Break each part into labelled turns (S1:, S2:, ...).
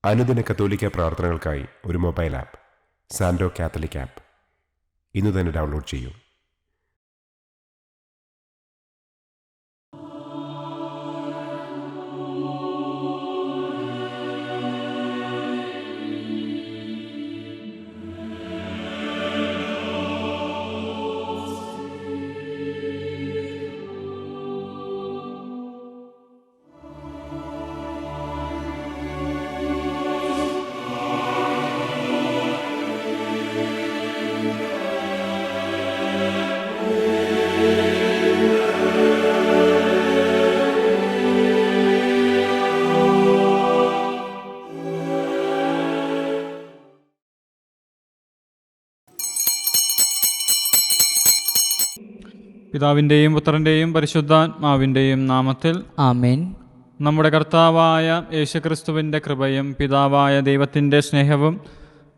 S1: അനുദിന കത്തോലിക്ക പ്രാർത്ഥനകൾക്കായി ഒരു മൊബൈൽ ആപ്പ് സാൻഡോ കാത്തലിക് ആപ്പ് ഇന്ന് തന്നെ ഡൗൺലോഡ് ചെയ്യൂ.
S2: പിതാവിൻ്റെയും പുത്രൻ്റെയും പരിശുദ്ധാത്മാവിൻ്റെയും നാമത്തിൽ
S3: ആമേൻ.
S2: നമ്മുടെ കർത്താവായ യേശുക്രിസ്തുവിൻ്റെ കൃപയും പിതാവായ ദൈവത്തിൻ്റെ സ്നേഹവും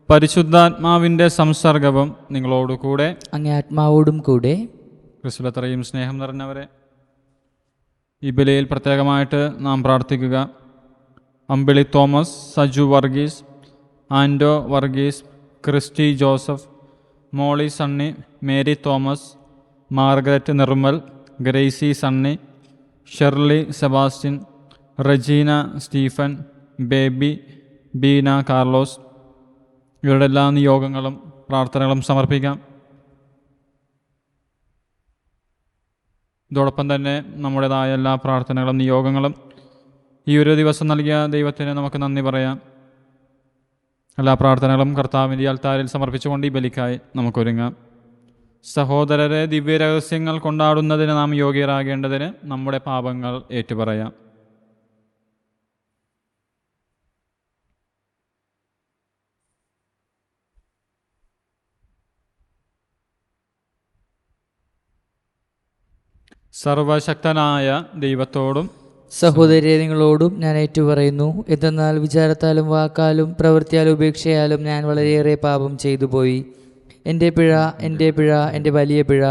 S2: പരിശുദ്ധാത്മാവിൻ്റെ സംസർഗവും നിങ്ങളോടുകൂടെ
S3: അങ്ങേ ആത്മാവോടും കൂടെ.
S2: ക്രിസ്തുലത്രയും സ്നേഹം നിറഞ്ഞവരെ, ഈ ബലിയിൽ പ്രത്യേകമായിട്ട് നാം പ്രാർത്ഥിക്കുക. Ambili Thomas, Saju Varghese, Anto Varghese, Christy Joseph, Molly Sunny, Mary Thomas, Margaret Nirmal, Gracy Sunny, Shirley Sebastian, Regina Stephen, Baby, Beena Carlos, ഇവരുടെ എല്ലാ നിയോഗങ്ങളും പ്രാർത്ഥനകളും സമർപ്പിക്കാം. ഇതോടൊപ്പം തന്നെ നമ്മുടേതായ എല്ലാ പ്രാർത്ഥനകളും നിയോഗങ്ങളും ഈ ഒരു ദിവസം നൽകിയ ദൈവത്തിന് നമുക്ക് നന്ദി പറയാം. എല്ലാ പ്രാർത്ഥനകളും കർത്താവിൻ്റെ അൽത്താരിൽ സമർപ്പിച്ചുകൊണ്ട് ഈ ബലിക്കായി നമുക്കൊരുങ്ങാം. സഹോദരരെ, ദിവ്യരഹസ്യങ്ങൾ കൊണ്ടാടുന്നതിന് നാം യോഗ്യരാകേണ്ടതിന് നമ്മുടെ പാപങ്ങൾ ഏറ്റുപറയാം. സർവശക്തനായ ദൈവത്തോടും
S3: സഹോദരരെ, നിങ്ങളോടും ഞാൻ ഏറ്റുപറയുന്നു. എന്തെന്നാൽ വിചാരത്താലും വാക്കാലും പ്രവൃത്തിയാലും ഉപേക്ഷയാലും ഞാൻ വളരെയേറെ പാപം ചെയ്തു പോയി. എൻ്റെ പിഴ, എൻ്റെ വലിയ പിഴ.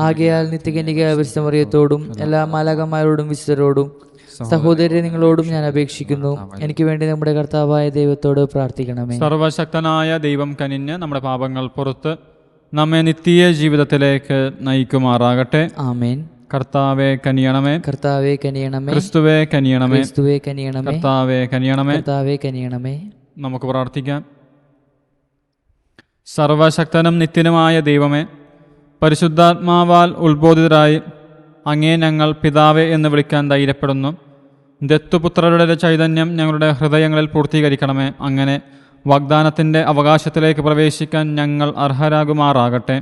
S3: ആകയാൽ നിത്യകന്യക വിശുദ്ധമറിയത്തോടും എല്ലാ മാലാഖമാരോടും വിശുദ്ധരോടും സഹോദരരെ നിങ്ങളോടും ഞാൻ അപേക്ഷിക്കുന്നു, എനിക്ക് വേണ്ടി നമ്മുടെ കർത്താവായ ദൈവത്തോട് പ്രാർത്ഥിക്കണമേ.
S2: സർവശക്തനായ ദൈവം കനിഞ്ഞ് നമ്മുടെ പാപങ്ങൾ പുറത്ത് നമ്മെ നിത്യ ജീവിതത്തിലേക്ക് നയിക്കുമാറാകട്ടെ.
S3: ആമേൻ.
S2: കർത്താവെ കനിയണമേ,
S3: കർത്താവെ കനിയണമേ.
S2: ക്രിസ്തുവേ കനിയണമേ,
S3: ക്രിസ്തുവേ കനിയണമേ.
S2: കർത്താവെ കനിയണമേ,
S3: കർത്താവെ കനിയണമേ.
S2: നമുക്ക് പ്രാർത്ഥിക്കാം. സർവശക്തനും നിത്യനുമായ ദൈവമേ, പരിശുദ്ധാത്മാവാൽ ഉത്ബോധിതരായി അങ്ങേ ഞങ്ങൾ പിതാവേ എന്ന് വിളിക്കാൻ ധൈര്യപ്പെടുന്നു. ദത്തുപുത്രരുടെ ചൈതന്യം ഞങ്ങളുടെ ഹൃദയങ്ങളിൽ പൂർത്തീകരിക്കണമേ. അങ്ങനെ വാഗ്ദാനത്തിൻ്റെ അവകാശത്തിലേക്ക് പ്രവേശിക്കാൻ ഞങ്ങൾ അർഹരാകുമാറാകട്ടെ.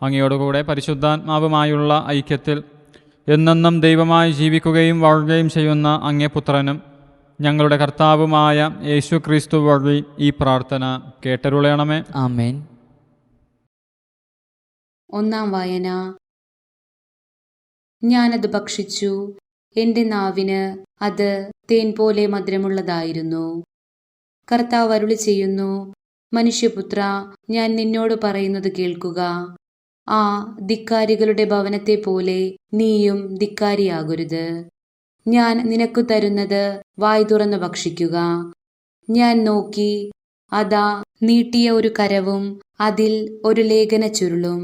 S2: അങ്ങയോടുകൂടെ പരിശുദ്ധാത്മാവുമായുള്ള ഐക്യത്തിൽ എന്നെന്നും ദൈവമായി ജീവിക്കുകയും വാഴുകയും ചെയ്യുന്ന അങ്ങേ പുത്രനും ഞങ്ങളുടെ കർത്താവുമായ യേശു ക്രിസ്തു വഴി ഈ പ്രാർത്ഥന കേട്ടരുളയണമേ.
S3: ആമേൻ.
S4: ഒന്നാം വായന. ഞാനത് ഭക്ഷിച്ചു, എൻ്റെ നാവിന് അത് തേൻ പോലെ മധുരമുള്ളതായിരുന്നു. കർത്താവ് അരുളി ചെയ്യുന്നു, മനുഷ്യപുത്ര, ഞാൻ നിന്നോട് പറയുന്നത് കേൾക്കുക. ആ ധിക്കാരികളുടെ ഭവനത്തെ പോലെ നീയും ധിക്കാരിയാകരുത്. ഞാൻ നിനക്കു തരുന്നത് വായ് തുറന്ന് ഭക്ഷിക്കുക. ഞാൻ നോക്കി, അതാ നീട്ടിയ ഒരു കരവും അതിൽ ഒരു ലേഖന ചുരുളും.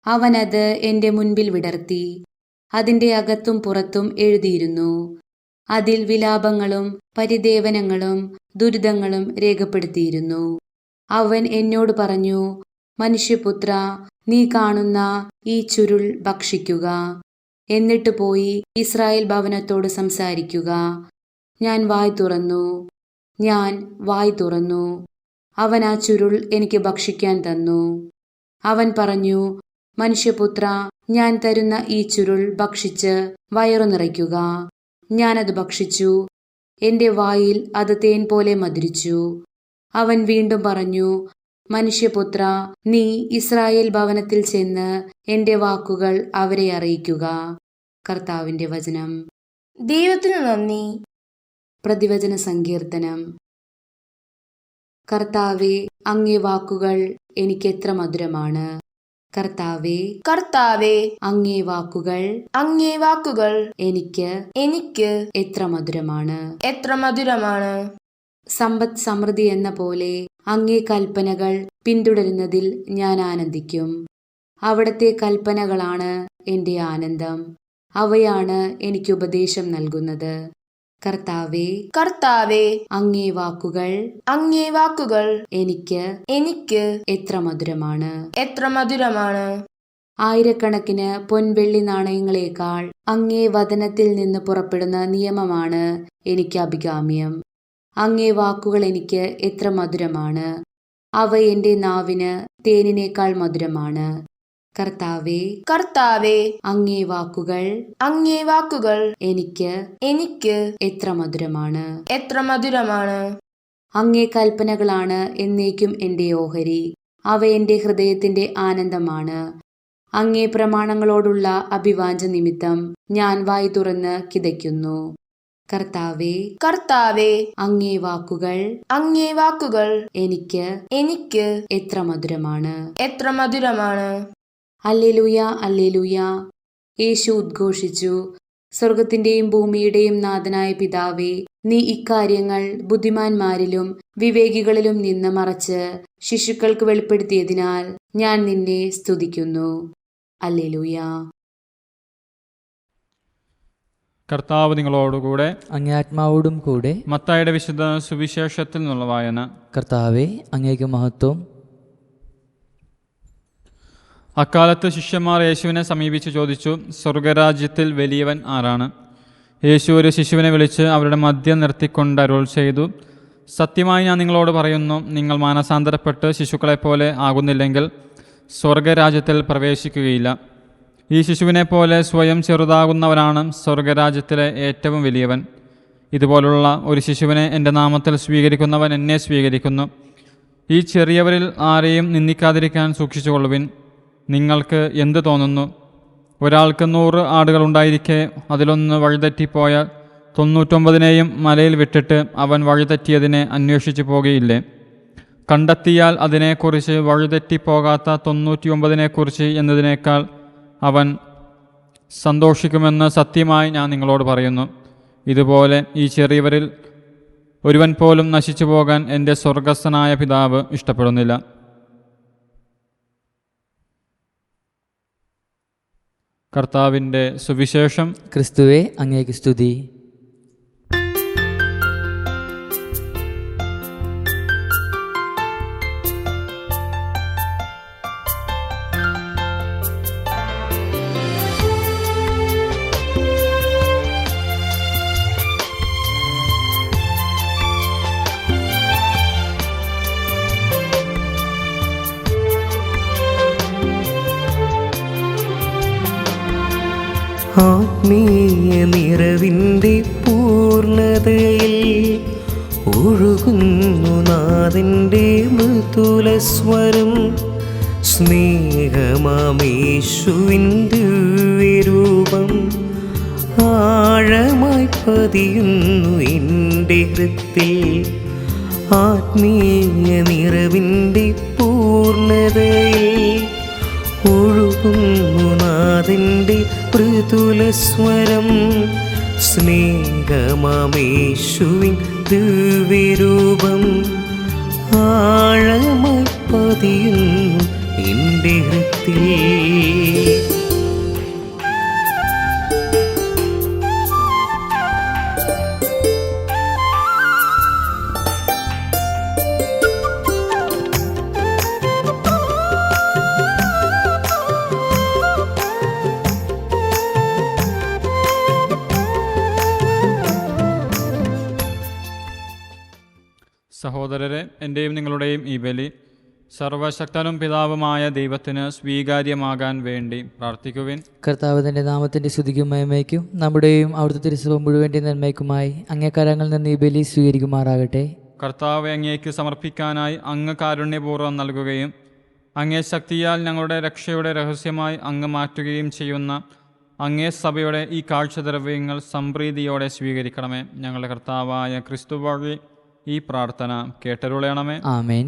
S4: അവനത് എൻ്റെ മുൻപിൽ വിടർത്തി. അതിൻ്റെ അകത്തും പുറത്തും എഴുതിയിരുന്നു. അതിൽ വിലാപങ്ങളും പരിദേവനങ്ങളും ദുരിതങ്ങളും രേഖപ്പെടുത്തിയിരുന്നു. അവൻ എന്നോട് പറഞ്ഞു, മനുഷ്യപുത്ര, നീ കാണുന്ന ഈ ചുരുൾ ഭക്ഷിക്കുക. എന്നിട്ട് പോയി ഇസ്രായേൽ ഭവനത്തോട് സംസാരിക്കുക. ഞാൻ വായ് തുറന്നു. അവൻ ആ ചുരുൾ എനിക്ക് ഭക്ഷിക്കാൻ തന്നു. അവൻ പറഞ്ഞു, മനുഷ്യപുത്ര, ഞാൻ തരുന്ന ഈ ചുരുൾ ഭക്ഷിച്ച് വയറു നിറയ്ക്കുക. ഞാനത് ഭക്ഷിച്ചു. എൻ്റെ വായിൽ അത് തേൻ പോലെ മധുരിച്ചു. അവൻ വീണ്ടും പറഞ്ഞു, മനുഷ്യപുത്ര, നീ ഇസ്രായേൽ ഭവനത്തിൽ ചെന്ന് എൻ്റെ വാക്കുകൾ അവരെ അറിയിക്കുക. കർത്താവിൻ്റെ വചനം.
S5: ദൈവത്തിന് നന്ദി.
S4: പ്രതിവചന സങ്കീർത്തനം. കർത്താവേ, അങ്ങേ വാക്കുകൾ എനിക്കെത്ര മധുരമാണ്. കർത്താവേ,
S5: കർത്താവേ,
S4: അങ്ങേ വാക്കുകൾ എനിക്ക്
S5: എനിക്ക്
S4: എത്ര മധുരമാണ്.
S5: എത്ര മധുരമാണ്.
S4: സമ്പദ് സമൃദ്ധി എന്ന പോലെ അങ്ങേ കൽപ്പനകൾ പിന്തുടരുന്നതിൽ ഞാൻ ആനന്ദിക്കും. അവിടുത്തെ കൽപ്പനകളാണ് എൻ്റെ ആനന്ദം. അവയാണ് എനിക്ക് ഉപദേശം നൽകുന്നത്. കർത്താവേ,
S5: കർത്താവേ,
S4: അങ്ങേ വാക്കുകൾ
S5: അങ്ങേ വാക്കുകൾ
S4: എനിക്ക് എത്ര മധുരമാണ്.
S5: എത്ര മധുരമാണ്.
S4: ആയിരക്കണക്കിന് പൊൻവെള്ളി നാണയങ്ങളെക്കാൾ അങ്ങേ വചനത്തിൽ നിന്ന് പുറപ്പെടുന്ന നിയമമാണ് എനിക്ക് അഭികാമ്യം. അങ്ങേ വാക്കുകൾ എനിക്ക് എത്ര മധുരമാണ്. അവ എൻ്റെ നാവിന് തേനിനേക്കാൾ മധുരമാണ്. കർത്താവേ,
S5: കർത്താവേ,
S4: അങ്ങേ വാക്കുകൾ എനിക്ക് എത്ര മധുരമാണ്.
S5: എത്ര മധുരമാണ്.
S4: അങ്ങേ കൽപ്പനകളാണ് എന്നേക്കും എൻ്റെ ഓഹരി. അവ എൻ്റെ ഹൃദയത്തിന്റെ ആനന്ദമാണ്. അങ്ങേ പ്രമാണങ്ങളോടുള്ള അഭിവാഞ്ച നിമിത്തം ഞാൻ വായി തുറന്ന് കിതയ്ക്കുന്നു. കർത്താവേ,
S5: കർത്താവേ,
S4: അങ്ങേ വാക്കുകൾ എനിക്ക് എത്ര മധുരമാണ്.
S5: എത്ര മധുരമാണ്.
S4: Hallelujah, hallelujah. യേശു ഉദ്ഘോഷിച്ചു, സ്വർഗത്തിന്റെയും ഭൂമിയുടെയും നാഥനായ പിതാവേ, നീ ഇക്കാര്യങ്ങൾ ബുദ്ധിമാന്മാരിലും വിവേകികളിലും നിന്ന് മറച്ച് ശിശുക്കൾക്ക് വെളിപ്പെടുത്തിയതിനാൽ ഞാൻ നിന്നെ സ്തുതിക്കുന്നു. ഹല്ലേലൂയ.
S2: കർത്താവ് നിങ്ങളോടുകൂടെ.
S3: അങ്ങേ ആത്മാവോടും കൂടെ.
S2: മത്തായിയുടെ വിശുദ്ധ സുവിശേഷത്തിൽ നിന്നുള്ള വായന.
S3: കർത്താവെ, അങ്ങേക്ക് മഹത്വം.
S2: അക്കാലത്ത് ശിഷ്യന്മാർ യേശുവിനെ സമീപിച്ച് ചോദിച്ചു, സ്വർഗരാജ്യത്തിൽ വലിയവൻ ആരാണ്? യേശു ഒരു ശിശുവിനെ വിളിച്ച് അവരുടെ മധ്യം നിർത്തിക്കൊണ്ട് അരുൾ ചെയ്തു, സത്യമായി ഞാൻ നിങ്ങളോട് പറയുന്നു, നിങ്ങൾ മാനസാന്തരപ്പെട്ട് ശിശുക്കളെപ്പോലെ ആകുന്നില്ലെങ്കിൽ സ്വർഗരാജ്യത്തിൽ പ്രവേശിക്കുകയില്ല. ഈ ശിശുവിനെ പോലെ സ്വയം ചെറുതാകുന്നവനാണ് സ്വർഗരാജ്യത്തിലെ ഏറ്റവും വലിയവൻ. ഇതുപോലുള്ള ഒരു ശിശുവിനെ എൻ്റെ നാമത്തിൽ സ്വീകരിക്കുന്നവൻ എന്നെ സ്വീകരിക്കുന്നു. ഈ ചെറിയവരിൽ ആരെയും നിന്ദിക്കാതിരിക്കാൻ സൂക്ഷിച്ചുകൊള്ളുവിൻ. നിങ്ങൾക്ക് എന്ത് തോന്നുന്നു? ഒരാൾക്ക് 100 ആടുകളുണ്ടായിരിക്കെ അതിലൊന്ന് വഴിതെറ്റിപ്പോയാൽ 99നെയും മലയിൽ വിട്ടിട്ട് അവൻ വഴിതെറ്റിയതിനെ അന്വേഷിച്ചു പോകുകയില്ലേ? കണ്ടെത്തിയാൽ അതിനെക്കുറിച്ച് വഴിതെറ്റിപ്പോകാത്ത 99നെക്കുറിച്ച് എന്നതിനേക്കാൾ അവൻ സന്തോഷിക്കുമെന്ന് സത്യമായി ഞാൻ നിങ്ങളോട് പറയുന്നു. ഇതുപോലെ ഈ ചെറിയവരിൽ ഒരുവൻ പോലും നശിച്ചു പോകാൻ എൻ്റെ സ്വർഗസ്ഥനായ പിതാവ് ഇഷ്ടപ്പെടുന്നില്ല. കർത്താവിൻ്റെ സുവിശേഷം.
S3: ക്രിസ്തുവേ, അങ്ങേക്ക് സ്തുതി.
S6: ആത്മീയ നിറവിൻ്റെ പൂർണ്ണതയിൽ ഒഴുകുന്നു നാഥൻ്റെ മൃദുലസ്വരം. സ്നേഹമാമേശുവിൻ്റെ രൂപം ആഴമായി പതിയുന്നു എൻ്റെ ഹൃത്തിൽ. ആത്മീയ നിറവിൻ്റെ പൂർണ്ണതയിൽ ഒഴുകുന്നു നാഥൻ്റെ മൃദുലസ്വരം. സ്നേഹമാമേശുവിൻ ദിവ്യരൂപം ആഴമായി പതിയുന്നു എൻ്റെ ഹൃത്തിൽ.
S2: സഹോദരരെ, എൻ്റെയും നിങ്ങളുടെയും ഈ ബലി സർവശക്തനും പിതാവുമായ ദൈവത്തിന് സ്വീകാര്യമാകാൻ വേണ്ടി പ്രാർത്ഥിക്കുവിൻ.
S3: കർത്താവ് തൻ്റെ നാമത്തിൻ്റെ സ്തുതിക്കും മഹിമയ്ക്കും നമ്മുടെയും അവിടുത്തെ തിരുസഭ മുഴുവൻ്റെ നന്മയ്ക്കുമായി അങ്ങേ കരങ്ങളിൽ നിന്ന് ഈ ബലി സ്വീകരിക്കുമാറാകട്ടെ.
S2: കർത്താവ് അങ്ങേക്ക് സമർപ്പിക്കാനായി അങ്ങ് കാരുണ്യപൂർവ്വം നൽകുകയും അങ്ങേ ശക്തിയാൽ ഞങ്ങളുടെ രക്ഷയുടെ രഹസ്യമായി അങ്ങ് മാറ്റുകയും ചെയ്യുന്ന അങ്ങേ സഭയുടെ ഈ കാഴ്ചദ്രവ്യങ്ങൾ സംപ്രീതിയോടെ സ്വീകരിക്കണമേ. ഞങ്ങളുടെ കർത്താവായ ക്രിസ്തു വഴി ഈ പ്രാർത്ഥന കേട്ടരുളയണമേ.
S3: ആമേൻ.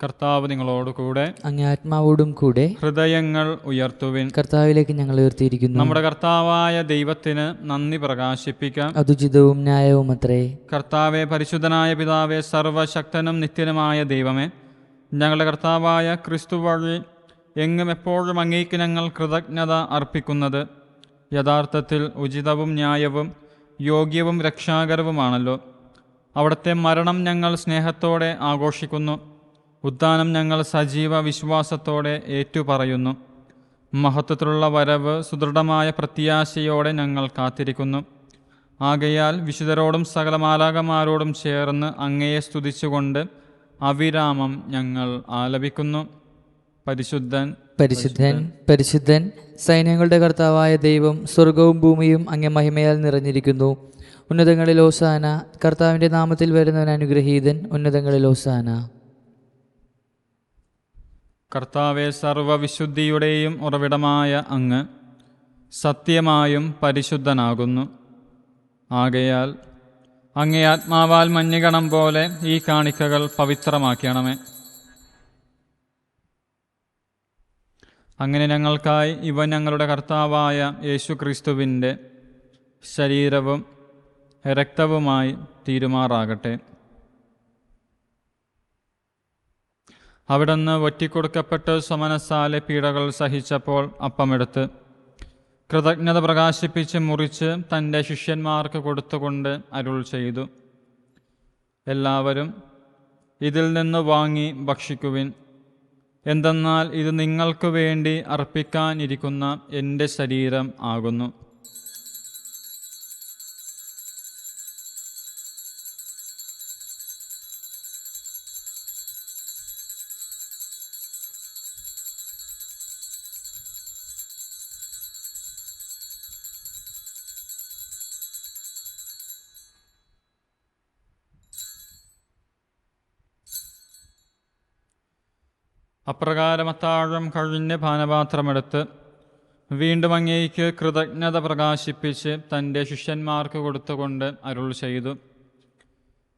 S2: കർത്താവ് നിങ്ങളോടുകൂടെ.
S3: അങ്ങേ ആത്മാവോടും കൂടെ.
S2: ഹൃദയങ്ങൾ ഉയർത്തുവിൻ.
S3: കർത്താവിലേക്ക് ഞങ്ങൾ ഉയർത്തിയിരിക്കുന്നു.
S2: നമ്മുടെ കർത്താവായ ദൈവത്തിന് നന്ദി പ്രകാശിപ്പിക്കാം.
S3: അതുചിതവും ന്യായവും അത്രേ.
S2: കർത്താവെ, പരിശുദ്ധനായ പിതാവെ, സർവശക്തനും നിത്യനുമായ ദൈവമേ, ഞങ്ങളുടെ കർത്താവായ ക്രിസ്തു വഴി എങ്ങും എപ്പോഴും അങ്ങേക്ക് ഞങ്ങൾ കൃതജ്ഞത അർപ്പിക്കുന്നത് യഥാർത്ഥത്തിൽ ഉചിതവും ന്യായവും യോഗ്യവും രക്ഷാകരവുമാണല്ലോ. അവിടുത്തെ മരണം ഞങ്ങൾ സ്നേഹത്തോടെ ആഘോഷിക്കുന്നു. ഉദ്ധാനം ഞങ്ങൾ സജീവ വിശ്വാസത്തോടെ ഏറ്റുപറയുന്നു. മഹത്വത്തിലുള്ള വരവ് സുദൃഢമായ പ്രത്യാശയോടെ ഞങ്ങൾ കാത്തിരിക്കുന്നു. ആകയാൽ വിശുദ്ധരോടും സകല മാലാഖമാരോടും ചേർന്ന് അങ്ങയെ സ്തുതിച്ചുകൊണ്ട് അവിരാമം ഞങ്ങൾ ആലപിക്കുന്നു. പരിശുദ്ധൻ,
S3: പരിശുദ്ധൻ, പരിശുദ്ധൻ, സൈന്യങ്ങളുടെ കർത്താവായ ദൈവം, സ്വർഗവും ഭൂമിയും അങ്ങേ മഹിമയാൽ നിറഞ്ഞിരിക്കുന്നു. ഉന്നതങ്ങളിൽ ഓസാന. കർത്താവിൻ്റെ നാമത്തിൽ വരുന്നവൻ അനുഗ്രഹീതൻ. ഉന്നതങ്ങളിൽ ഓസാന.
S2: കർത്താവെ, സർവവിശുദ്ധിയുടെയും ഉറവിടമായ അങ്ങ് സത്യമായും പരിശുദ്ധനാകുന്നു. ആകയാൽ അങ്ങേ ആത്മാവാൽ മഞ്ഞുകണം പോലെ ഈ കാണിക്കകൾ പവിത്രമാക്കണമേ. അങ്ങനെ ഞങ്ങൾക്കായി ഇവ ഞങ്ങളുടെ കർത്താവായ യേശു ക്രിസ്തുവിൻ്റെ ശരീരവും രക്തവുമായി തീരുമാറാകട്ടെ. അവിടുന്ന് ഒറ്റിക്കൊടുക്കപ്പെട്ട് സമനസാലെ പീഡകൾ സഹിച്ചപ്പോൾ അപ്പമെടുത്ത് കൃതജ്ഞത പ്രകാശിപ്പിച്ച് മുറിച്ച് തൻ്റെ ശിഷ്യന്മാർക്ക് കൊടുത്തുകൊണ്ട് അരുൾ ചെയ്തു, എല്ലാവരും ഇതിൽ നിന്ന് വാങ്ങി ഭക്ഷിക്കുവിൻ. എന്തെന്നാൽ ഇത് നിങ്ങൾക്ക് വേണ്ടി അർപ്പിക്കാനിരിക്കുന്ന എൻ്റെ ശരീരം ആകുന്നു. അപ്രകാരം അത്താഴം കഴിഞ്ഞ് പാനപാത്രമെടുത്ത് വീണ്ടും അങ്ങേക്ക് കൃതജ്ഞത പ്രകാശിപ്പിച്ച് തൻ്റെ ശിഷ്യന്മാർക്ക് കൊടുത്തുകൊണ്ട് അരുൾ ചെയ്തു,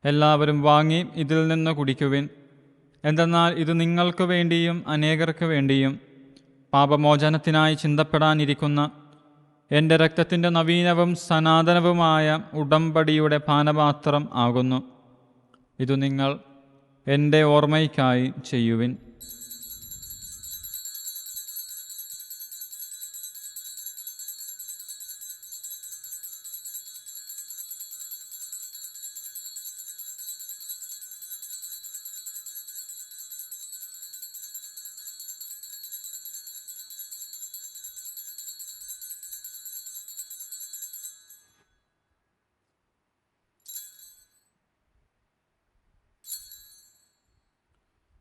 S2: എല്ലാവരും വാങ്ങി ഇതിൽ നിന്ന് കുടിക്കുവിൻ. എന്തെന്നാൽ ഇത് നിങ്ങൾക്ക് വേണ്ടിയും അനേകർക്ക് വേണ്ടിയും പാപമോചനത്തിനായി ചിന്തപ്പെടാനിരിക്കുന്ന എൻ്റെ രക്തത്തിൻ്റെ നവീനവും സനാതനവുമായ ഉടമ്പടിയുടെ പാനപാത്രം ആകുന്നു. ഇത് നിങ്ങൾ എൻ്റെ ഓർമ്മയ്ക്കായി ചെയ്യുവിൻ.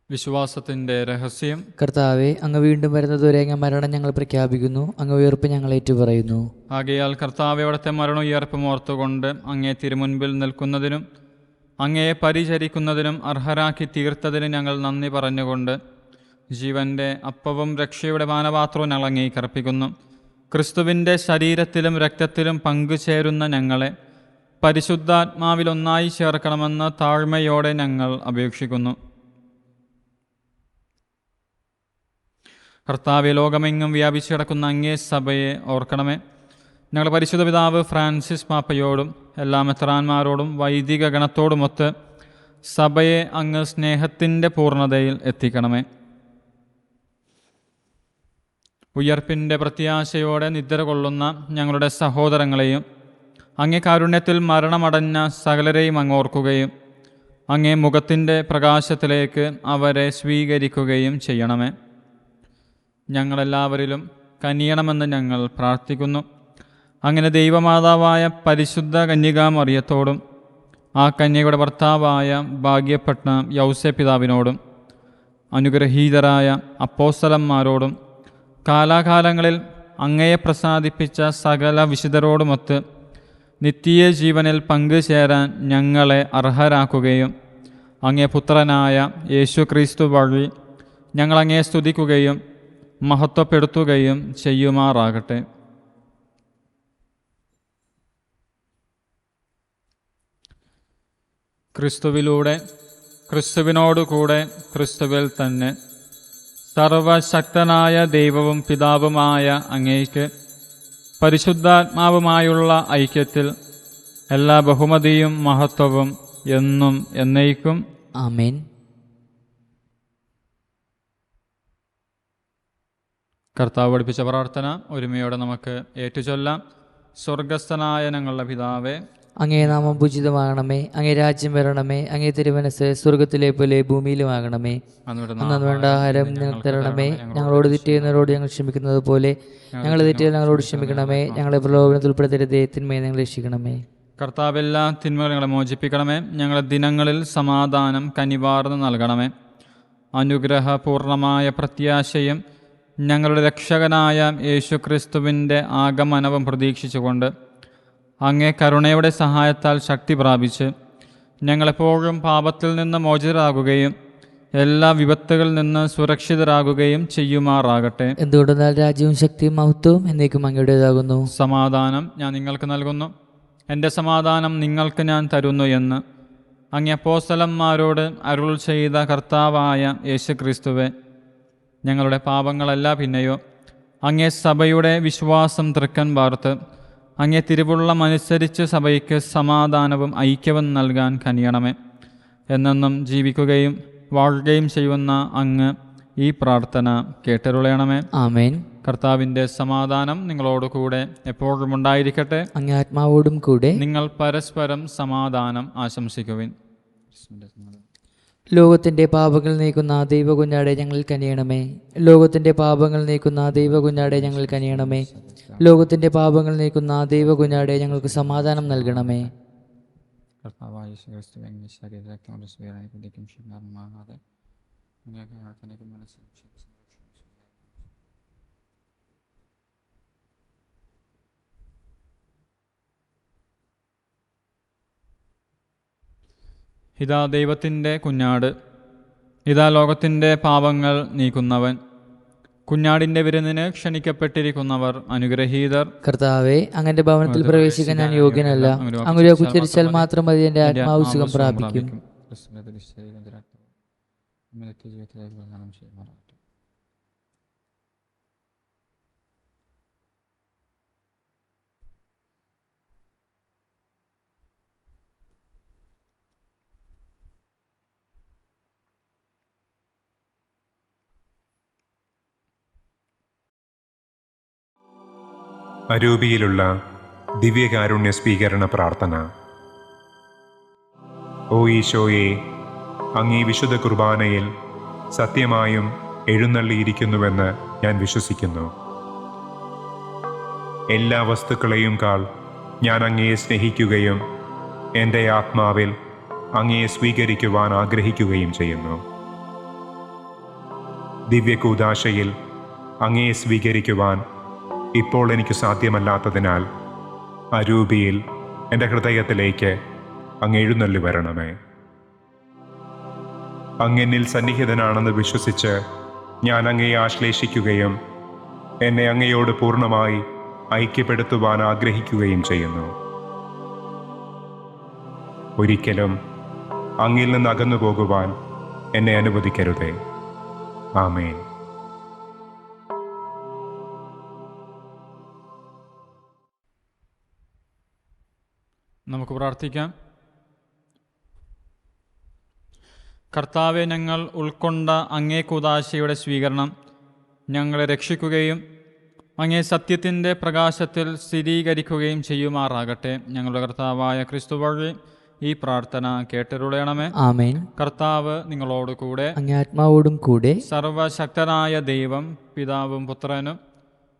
S2: വിശ്വാസത്തിൻ്റെ രഹസ്യം.
S3: കർത്താവെ, അങ്ങ് വീണ്ടും വരുന്നതുവരെ അങ്ങ് മരണം ഞങ്ങൾ പ്രഖ്യാപിക്കുന്നു. അങ്ങ് ഉയർപ്പ് ഞങ്ങൾ ഏറ്റുപറയുന്നു.
S2: ആകയാൽ കർത്താവെ, അവിടുത്തെ മരണം ഉയർപ്പും ഓർത്തുകൊണ്ട് അങ്ങേ തിരുമുൻപിൽ നിൽക്കുന്നതിനും അങ്ങയെ പരിചരിക്കുന്നതിനും അർഹരാക്കി തീർത്തതിന് ഞങ്ങൾ നന്ദി പറഞ്ഞുകൊണ്ട് ജീവൻ്റെ അപ്പവും രക്ഷയുടെ പാനപാത്രവും ഞങ്ങൾ അങ്ങേക്ക് അർപ്പിക്കുന്നു. ക്രിസ്തുവിൻ്റെ ശരീരത്തിലും രക്തത്തിലും പങ്കുചേരുന്ന ഞങ്ങളെ പരിശുദ്ധാത്മാവിൽ ഒന്നായി ചേർക്കണമെന്ന് താഴ്മയോടെ ഞങ്ങൾ അപേക്ഷിക്കുന്നു. കർത്താവെ, ലോകമെങ്ങും വ്യാപിച്ചു കിടക്കുന്ന അങ്ങേ സഭയെ ഓർക്കണമേ. ഞങ്ങളുടെ പരിശുദ്ധ പിതാവ് ഫ്രാൻസിസ് പാപ്പയോടും എല്ലാ മെത്രാന്മാരോടും വൈദിക ഗണത്തോടുമൊത്ത് സഭയെ അങ്ങ് സ്നേഹത്തിൻ്റെ പൂർണ്ണതയിൽ എത്തിക്കണമേ. ഉയർപ്പിൻ്റെ പ്രത്യാശയോടെ നിദ്ര കൊള്ളുന്ന ഞങ്ങളുടെ സഹോദരങ്ങളെയും അങ്ങേ കാരുണ്യത്തിൽ മരണമടഞ്ഞ സകലരെയും അങ്ങ് ഓർക്കുകയും അങ്ങേ മുഖത്തിൻ്റെ പ്രകാശത്തിലേക്ക് അവരെ സ്വീകരിക്കുകയും ചെയ്യണമേ. ഞങ്ങളെല്ലാവരിലും കനിയണമെന്ന് ഞങ്ങൾ പ്രാർത്ഥിക്കുന്നു. അങ്ങനെ ദൈവമാതാവായ പരിശുദ്ധ കന്യകാമറിയത്തോടും ആ കന്യകയുടെ ഭർത്താവായ ഭാഗ്യപ്പെട്ട യൗസേ പിതാവിനോടും അനുഗ്രഹീതരായ അപ്പോസ്തലന്മാരോടും കാലാകാലങ്ങളിൽ അങ്ങയെ പ്രസാദിപ്പിച്ച സകല വിശുദ്ധരോടുമൊത്ത് നിത്യ ജീവനിൽ പങ്കുചേരാൻ ഞങ്ങളെ അർഹരാക്കുകയും അങ്ങേ പുത്രനായ യേശു ക്രിസ്തു വഴി ഞങ്ങളങ്ങേ സ്തുതിക്കുകയും മഹത്വപ്പെടുത്തുകയും ചെയ്യുമാറാകട്ടെ. ക്രിസ്തുവിലൂടെ ക്രിസ്തുവിനോടുകൂടെ ക്രിസ്തുവിൽ തന്നെ സർവശക്തനായ ദൈവവും പിതാവുമായ അങ്ങേയ്ക്ക് പരിശുദ്ധാത്മാവുമായുള്ള ഐക്യത്തിൽ എല്ലാ ബഹുമതിയും മഹത്വവും എന്നും എന്നേക്കും
S3: ആമേൻ.
S2: കർത്താവ് പഠിപ്പിച്ച പ്രാർത്ഥന ഒരുമയോടെ നമുക്ക് ഏറ്റുചൊല്ലാം. സ്വർഗസ്ഥനായ ഞങ്ങളുടെ പിതാവേ,
S3: അങ്ങേ നാമം പൂജിതമാകണമേ, അങ്ങേ രാജ്യം വരണമേ, അങ്ങേ തിരുമനസ് സ്വർഗത്തിലെ പോലെ ഭൂമിയിലുമാകണമേ. അന്നു വേണ്ട ആഹാരം ഞങ്ങൾക്ക് തരണമേ, ഞങ്ങളോട് തെറ്റ് ചെയ്യുന്നവരോട് ഞങ്ങൾ ക്ഷമിക്കുന്നത് പോലെ ഞങ്ങളെ തെറ്റുകൾ ഞങ്ങളോട് ക്ഷമിക്കണമേ, ഞങ്ങളെ പ്രലോഭനത്തിൽ ഉൾപ്പെടുത്തരുതേ, തിന്മയെ ഞങ്ങളെ രക്ഷിക്കണമേ.
S2: കർത്താവ് എല്ലാ തിന്മകളും ഞങ്ങളെ മോചിപ്പിക്കണമേ. ഞങ്ങളുടെ ദിനങ്ങളിൽ സമാധാനം കനിവാർന്ന് നൽകണമേ. അനുഗ്രഹപൂർണമായ പ്രത്യാശയും ഞങ്ങളുടെ രക്ഷകനായ യേശുക്രിസ്തുവിൻ്റെ ആഗമനവും പ്രതീക്ഷിച്ചുകൊണ്ട് അങ്ങേ കരുണയുടെ സഹായത്താൽ ശക്തി പ്രാപിച്ച് ഞങ്ങളെപ്പോഴും പാപത്തിൽ നിന്ന് മോചിതരാകുകയും എല്ലാ വിപത്തുകളിൽ നിന്ന് സുരക്ഷിതരാകുകയും ചെയ്യുമാറാകട്ടെ.
S3: എന്തുകൊണ്ടെന്നാൽ രാജ്യവും ശക്തിയും മഹത്വവും എന്നേക്കും അങ്ങയുടേതാകുന്നു.
S2: സമാധാനം ഞാൻ നിങ്ങൾക്ക് നൽകുന്നു, എൻ്റെ സമാധാനം നിങ്ങൾക്ക് ഞാൻ തരുന്നു എന്ന് അങ്ങേ അപ്പോസ്തലന്മാരോട് അരുൾ ചെയ്ത കർത്താവായ യേശുക്രിസ്തുവേ, ഞങ്ങളുടെ പാപങ്ങളല്ല പിന്നെയോ അങ്ങേ സഭയുടെ വിശ്വാസം തൃക്കൻ പാർത്ത് അങ്ങേ തിരുവുള്ളമനുസരിച്ച് സഭയ്ക്ക് സമാധാനവും ഐക്യവും നൽകാൻ കനിയണമേ. എന്നെന്നും ജീവിക്കുകയും വാഴുകയും ചെയ്യുന്ന അങ്ങ് ഈ പ്രാർത്ഥന കേട്ടരുളയണമേ.
S3: ആമേൻ.
S2: കർത്താവിൻ്റെ സമാധാനം നിങ്ങളോട് കൂടെ എപ്പോഴും ഉണ്ടായിരിക്കട്ടെ.
S3: അങ്ങേ ആത്മാവോടും കൂടെ.
S2: നിങ്ങൾ പരസ്പരം സമാധാനം ആശംസിക്കുവിൻ.
S3: ലോകത്തിൻ്റെ പാപങ്ങൾ നീക്കുന്ന ദൈവകുഞ്ഞാടെ ഞങ്ങൾ കനിയണമേ. ലോകത്തിൻ്റെ പാപങ്ങൾ നീക്കുന്ന ദൈവകുഞ്ഞാടെ ഞങ്ങൾ കനിയണമേ. ലോകത്തിൻ്റെ പാപങ്ങൾ നീക്കുന്ന ദൈവകുഞ്ഞാടെ ഞങ്ങൾക്ക് സമാധാനം നൽകണമേ.
S2: കർത്താവായ യേശുക്രിസ്തുവേ, അങ്ങേ ശരീരരക്തങ്ങളുടെ സ്വീകാര്യതയ്ക്കും ക്ഷമാർമാകാതെ അങ്ങേക്ക് പ്രാർത്ഥനയ്ക്കും മനസ്സിൽ ഇതാ ദൈവത്തിൻ്റെ കുഞ്ഞാട്, ഇതാ ലോകത്തിൻ്റെ പാപങ്ങൾ നീക്കുന്നവൻ. കുഞ്ഞാടിൻ്റെ വിരുന്നിന് ക്ഷണിക്കപ്പെട്ടിരിക്കുന്നവർ അനുഗ്രഹീതർ.
S3: കർത്താവേ, അങ്ങന്റെ ഭവനത്തിൽ പ്രവേശിക്കാൻ ഞാൻ യോഗ്യനല്ല. അങ്ങ് ഉച്ചരിച്ചാൽ മാത്രം മതി, എൻ്റെ ആത്മാവ് സുഖം പ്രാപിക്കും.
S1: അരൂപിയിലുള്ള ദിവ്യകാരുണ്യ സ്വീകരണ പ്രാർത്ഥന. ഓ ഈശോയെ, അങ്ങീ വിശുദ്ധ കുർബാനയിൽ സത്യമായും എഴുന്നള്ളിയിരിക്കുന്നുവെന്ന് ഞാൻ വിശ്വസിക്കുന്നു. എല്ലാ വസ്തുക്കളെയും കാൾ ഞാൻ അങ്ങയെ സ്നേഹിക്കുകയും എൻ്റെ ആത്മാവിൽ അങ്ങയെ സ്വീകരിക്കുവാൻ ആഗ്രഹിക്കുകയും ചെയ്യുന്നു. ദിവ്യകൂദാശയിൽ അങ്ങയെ സ്വീകരിക്കുവാൻ ഇപ്പോൾ എനിക്ക് സാധ്യമല്ലാത്തതിനാൽ അരൂപിയിൽ എൻ്റെ ഹൃദയത്തിലേക്ക് അങ്ങ് എഴുന്നള്ളി വരണമേ. അങ്ങെന്നിൽ സന്നിഹിതനാണെന്ന് വിശ്വസിച്ച് ഞാൻ അങ്ങയെ ആശ്ലേഷിക്കുകയും എന്നെ അങ്ങയോട് പൂർണ്ണമായി ഐക്യപ്പെടുത്തുവാൻ ആഗ്രഹിക്കുകയും ചെയ്യുന്നു. ഒരിക്കലും അങ്ങിൽ നിന്ന് അകന്നു പോകുവാൻ എന്നെ അനുവദിക്കരുതേ. ആമേൻ.
S2: നമുക്ക് പ്രാർത്ഥിക്കാം. കർത്താവെ, ഞങ്ങൾ ഉൾക്കൊണ്ട അങ്ങേ കൂദാശയുടെ സ്വീകരണം ഞങ്ങളെ രക്ഷിക്കുകയും അങ്ങേ സത്യത്തിൻ്റെ പ്രകാശത്തിൽ സ്ഥിരീകരിക്കുകയും ചെയ്യുമാറാകട്ടെ. ഞങ്ങളുടെ കർത്താവായ ക്രിസ്തു വഴി ഈ പ്രാർത്ഥന കേട്ടരുളയണമേ.
S3: ആമേൻ.
S2: കർത്താവ് നിങ്ങളോട് കൂടെ.
S3: അങ്ങേ ആത്മാവോടും കൂടെ.
S2: സർവശക്തനായ ദൈവം പിതാവും പുത്രനും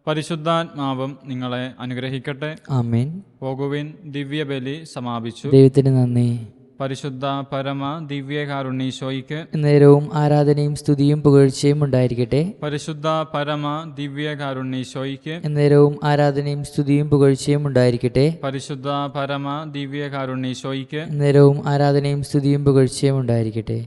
S2: പരിശുദ്ധാത്മാവും നിങ്ങളെ അനുഗ്രഹിക്കട്ടെ.
S3: ആമേൻ.
S2: പോകുവിൻ. ദിവ്യബലി സമാപിച്ചു.
S3: ദൈവത്തിന് നന്ദി.
S2: പരിശുദ്ധ പരമ ദിവ്യകാരുണ്യീശോയ്ക്ക്
S3: നേരവും ആരാധനയും സ്തുതിയും പുകഴ്ചയും ഉണ്ടായിരിക്കട്ടെ.
S2: പരിശുദ്ധ പരമ ദിവ്യകാരുണ്യീശോയ്ക്ക്
S3: നേരവും ആരാധനയും സ്തുതിയും പുകഴ്ചയും ഉണ്ടായിരിക്കട്ടെ.
S2: പരിശുദ്ധ പരമ ദിവ്യകാരുണ്യീശോയ്ക്ക്
S3: നേരവും ആരാധനയും സ്തുതിയും പുകഴ്ചയും ഉണ്ടായിരിക്കട്ടെ.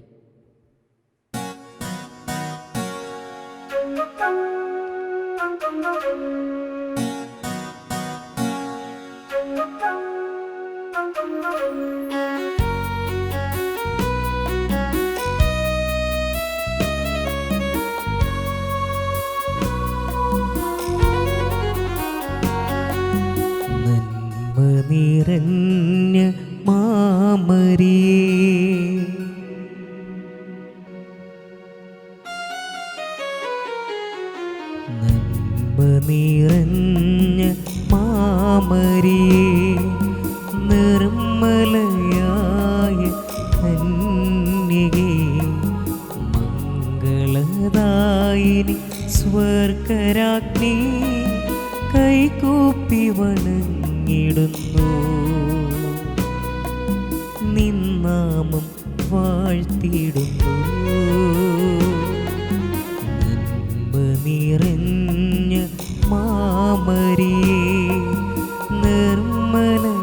S6: നിറഞ്ഞ മാമരിയേ, നിർമ്മലയായ കന്യകേ, മംഗളദായിനി സ്വർഗരാജ്ഞി, കൈകൂപ്പി വണങ്ങിടുന്നു, നിന്നാമം വാഴ്ത്തിടുന്നു. നന്മ നിറഞ്ഞ മാമരിയേ, നിർമ്മലയായ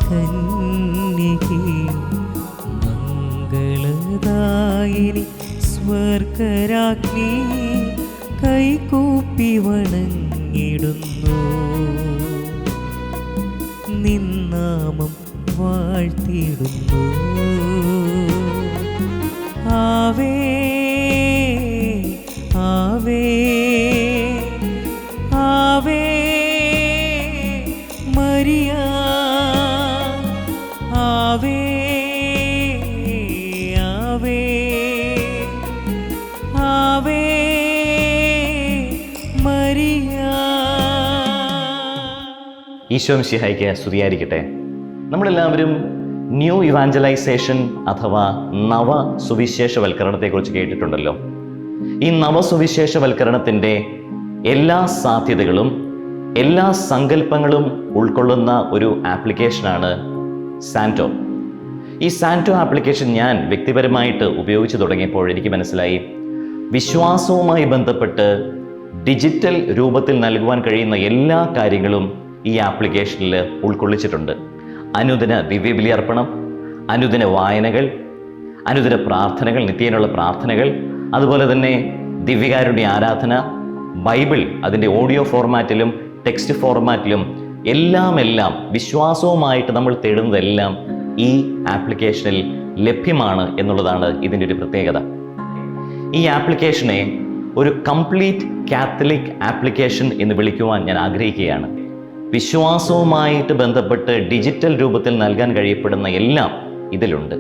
S6: കന്യകേ, മംഗളദായിനി സ്വർഗരാജ്ഞി, കൈകൂപ്പി വണങ്ങിടുന്നു, നിന്നാമം വാഴ്ത്തിടുന്നു. ആവേ ആവേ ആവേ മരിയ, ആവേ ആവേ ആവേ മരിയ.
S7: ഈശോ മിശിഹായ്ക്ക് സ്തുതിയായിരിക്കട്ടെ. നമ്മളെല്ലാവരും ന്യൂ ഇവാഞ്ചലൈസേഷൻ അഥവാ നവ സുവിശേഷവൽക്കരണത്തെക്കുറിച്ച് കേട്ടിട്ടുണ്ടല്ലോ. ഈ നവസുവിശേഷവൽക്കരണത്തിൻ്റെ എല്ലാ സാധ്യതകളും എല്ലാ സങ്കല്പങ്ങളും ഉൾക്കൊള്ളുന്ന ഒരു ആപ്ലിക്കേഷനാണ് സാന്റോ. ഈ സാന്റോ ആപ്ലിക്കേഷൻ ഞാൻ വ്യക്തിപരമായിട്ട് ഉപയോഗിച്ച് തുടങ്ങിയപ്പോൾ എനിക്ക് മനസ്സിലായി, വിശ്വാസവുമായി ബന്ധപ്പെട്ട് ഡിജിറ്റൽ രൂപത്തിൽ നൽകുവാൻ കഴിയുന്ന എല്ലാ കാര്യങ്ങളും ഈ ആപ്ലിക്കേഷനിൽ ഉൾക്കൊള്ളിച്ചിട്ടുണ്ട്. അനുദിന ദിവ്യബലിയർപ്പണം, അനുദിന വായനകൾ, അനുദിന പ്രാർത്ഥനകൾ, നിത്യേനയുള്ള പ്രാർത്ഥനകൾ, അതുപോലെ തന്നെ ദിവ്യകാരുണ്യ ആരാധന, ബൈബിൾ അതിൻ്റെ ഓഡിയോ ഫോർമാറ്റിലും ടെക്സ്റ്റ് ഫോർമാറ്റിലും എല്ലാം വിശ്വാസവുമായിട്ട് നമ്മൾ തേടുന്നതെല്ലാം ഈ ആപ്ലിക്കേഷനിൽ ലഭ്യമാണ് എന്നുള്ളതാണ് ഇതിൻ്റെ ഒരു പ്രത്യേകത. ഈ ആപ്ലിക്കേഷനെ ഒരു കംപ്ലീറ്റ് കാത്തലിക് ആപ്ലിക്കേഷൻ എന്ന് വിളിക്കുവാൻ ഞാൻ ആഗ്രഹിക്കുകയാണ്. വിശ്വാസവുമായിട്ട് ബന്ധപ്പെട്ട് ഡിജിറ്റൽ രൂപത്തിൽ നൽകാൻ കഴിയപ്പെടുന്ന എല്ലാം ഇതിലുണ്ട്.